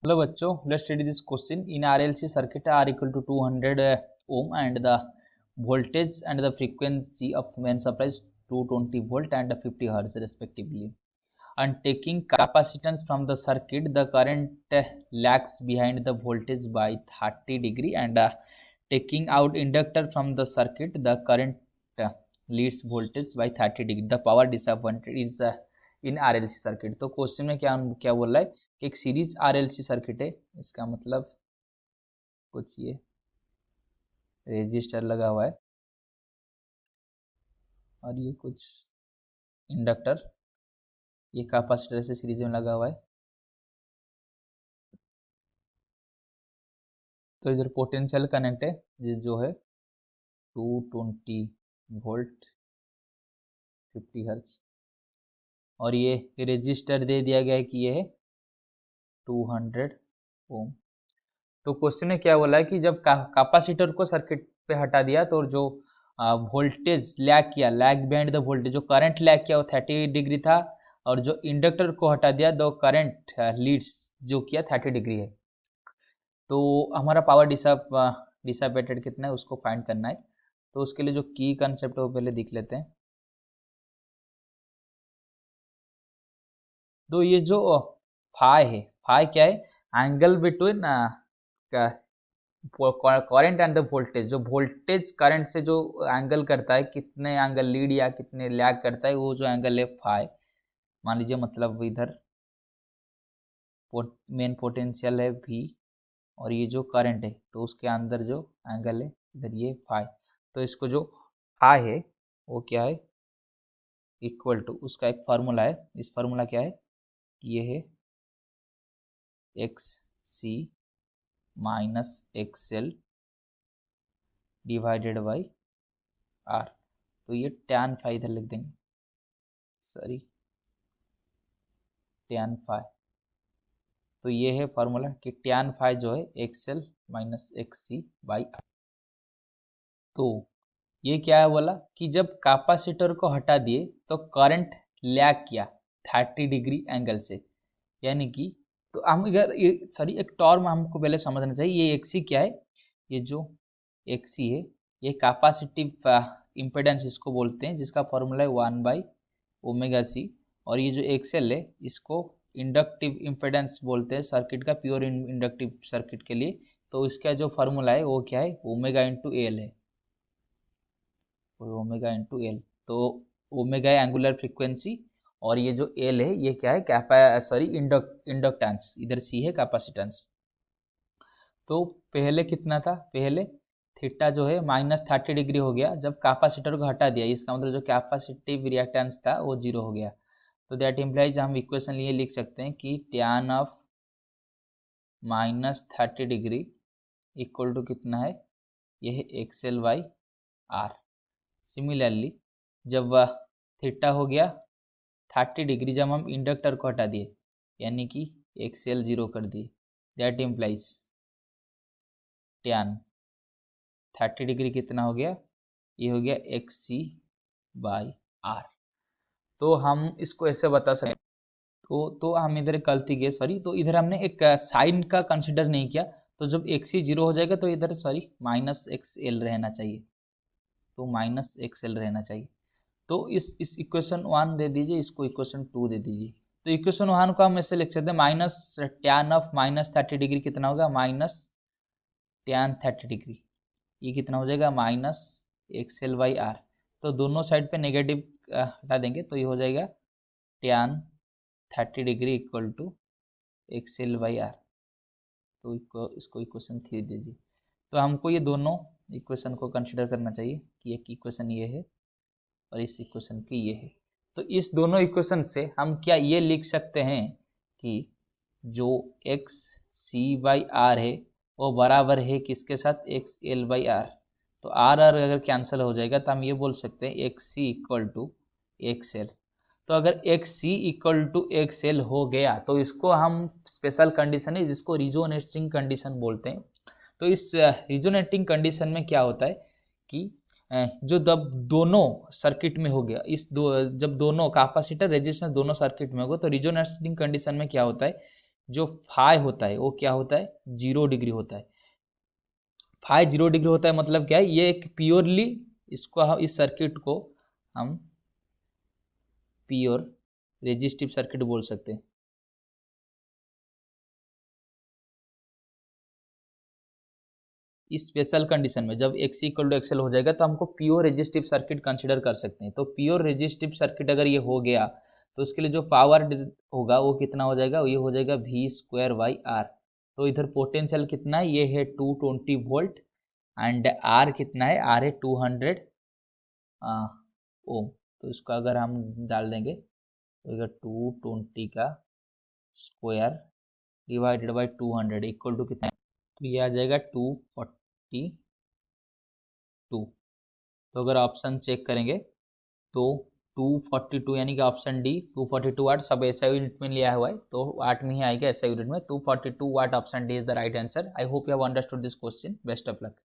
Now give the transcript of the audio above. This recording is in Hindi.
Hello बच्चों, let's study this question. In RLC circuit R equal to 200 ohm and the voltage and the frequency of main supply is 220 volt and 50 hertz respectively. And taking capacitance from the circuit, the current lags behind the voltage by 30 degree and taking out inductor from the circuit, the current leads voltage by 30 degree. The power disappointed is in RLC circuit. तो क्वेश्चन में क्या क्या बोल रहा है कि एक सीरीज RLC सर्किट है, इसका मतलब कुछ ये रेजिस्टर लगा हुआ है और ये कुछ इंडक्टर, ये कैपेसिटर से सीरीज में लगा हुआ है। तो इधर पोटेंशियल कनेक्ट है जो है 220 वोल्ट 50 हर्ट्ज और ये रेजिस्टर दे दिया गया है कि ये है 200 ओम। तो क्वेश्चन में क्या बोला है कि जब कैपेसिटर को सर्किट पे हटा दिया तो जो वोल्टेज लैग किया, लैग बिहाइंड द वोल्टेज, जो करंट लैग किया वो 30 डिग्री था और जो इंडक्टर को हटा दिया तो करंट लीड्स जो किया 30 डिग्री है। तो हमारा पावर डिसापेटेड कितना है उसको फाइंड करना है। तो उसके लिए जो की कंसेप्ट है वो पहले देख लेते हैं। तो ये जो फाई है, फाई क्या है? Angle between current and the voltage. जो वोल्टेज करंट से जो एंगल करता है, कितने एंगल लीड या कितने लैग करता है, वो जो एंगल है फाई। मान लीजिए मतलब इधर मेन पोटेंशियल है V और ये जो करंट है तो उसके अंदर जो एंगल है इधर ये फाई। तो इसको जो फाई है वो क्या है? इक्वल टू, उसका एक फार्मूला है। इस फार्मूला क्या है? ये है XC minus XL divided by R। तो ये tan फाई इधर लिख देंगे, सॉरी tan फाई। तो ये है फार्मूला कि tan फाई जो है XL minus XC by R। तो ये क्या है बोला कि जब कैपेसिटर को हटा दिए तो करंट लैग किया 30 डिग्री एंगल से, यानी कि तो हम इधर सॉरी एक टर्म हमको पहले समझना चाहिए। ये XC क्या है? ये जो XC है ये कैपेसिटिव इम्पिडेंस इसको बोलते हैं, जिसका फॉर्मूला है 1 बाई ओमेगा सी। और ये जो XL है इसको इंडक्टिव इम्पिडेंस बोलते हैं सर्किट का, प्योर इंडक्टिव सर्किट के लिए। तो इसका जो फार्मूला है वो क्या है? ओमेगा इंटू एल है, ओमेगा इंटू एल। तो ओमेगा है एंगुलर फ्रीक्वेंसी और ये जो एल है ये क्या है? इंडक्टेंस, इधर सी है कैपेसिटेंस। तो पहले कितना था? पहले थीटा जो है माइनस 30 डिग्री हो गया जब कैपेसिटर को हटा दिया। इसका मतलब जो कैपेसिटिव रिएक्टेंस था वो जीरो हो गया। तो दैट इम्प्लाइज हम इक्वेशन लिए लिख सकते हैं कि tan of minus 30 degree equal to कितना है? ये है XL बाई R। सिमिलरली जब थीटा हो गया 30 डिग्री जब हम इंडक्टर को हटा दिए, यानी कि XL जीरो कर दिए, दैट इम्प्लाइज tan 30 डिग्री कितना हो गया? ये हो गया XC बाई R। तो हम इसको ऐसे बता सकते। तो हम इधर गलती किए, सॉरी। तो इधर हमने एक साइन का कंसिडर नहीं किया। तो जब XC जीरो हो जाएगा तो इधर सॉरी माइनस XL रहना चाहिए, तो माइनस XL रहना चाहिए। तो इस इक्वेशन 1 दे दीजिए, इसको इक्वेशन 2 दे दीजिए। तो इक्वेशन 1 को हम ऐसे लिख सकते हैं minus tan of minus 30 degree कितना होगा? माइनस tan 30 डिग्री, ये कितना हो जाएगा? Minus XL by R। तो दोनों साइड पे नेगेटिव हटा देंगे तो ये हो जाएगा tan 30 degree equal to XL by R। तो इसको इक्वेशन 3 दीजिए। तो हमको ये दोनों इक्वेशन को कंसिडर करना चाहिए कि एक इक्वेशन ये है और इस इक्वेशन की ये है। तो इस दोनों इक्वेशन से हम क्या ये लिख सकते हैं कि जो XC बाई R है वो बराबर है किसके साथ? XL by R। तो R अगर कैंसिल हो जाएगा तो हम ये बोल सकते हैं XC इक्वल टू XL। तो अगर XC इक्वल टू XL हो गया तो इसको हम स्पेशल कंडीशन है जिसको रिजोनेटिंग कंडीशन बोलते हैं। तो इस रिजोनेटिंग कंडीशन में क्या होता है कि जो जब दोनों सर्किट में हो गया, जब दोनों कैपेसिटर रेजिस्टेंस दोनों सर्किट में होगा तो रिजोनेटिंग कंडीशन में क्या होता है? जो फाई होता है वो क्या होता है, 0 डिग्री होता है। फाई 0 डिग्री होता है मतलब क्या है, ये एक प्योरली, इसको हम, इस सर्किट को हम प्योर रेजिस्टिव सर्किट बोल सकते हैं। इस स्पेशल कंडीशन में जब एक्स इक्वल टू एक्सएल हो जाएगा तो हमको प्योर रेजिस्टिव सर्किट कंसिडर कर सकते हैं। तो प्योर रेजिस्टिव सर्किट अगर ये हो गया तो उसके लिए जो पावर होगा वो कितना हो जाएगा, ये हो जाएगा V²/R। तो इधर पोटेंशियल कितना है, ये है 220 वोल्ट, एंड आर कितना है, आर है 200 ओम। तो इसको अगर हम डाल देंगे तो 220 का square divided by 200 equal to कितना है, तो ये आ जाएगा 242। तो अगर ऑप्शन चेक करेंगे तो 242 यानी कि ऑप्शन डी 242 वाट, सब एसआई यूनिट में लिया हुआ है तो वाट में ही आएगा एसआई यूनिट में, 242 watt option D is the right answer. I hope you have understood this question. Best of luck.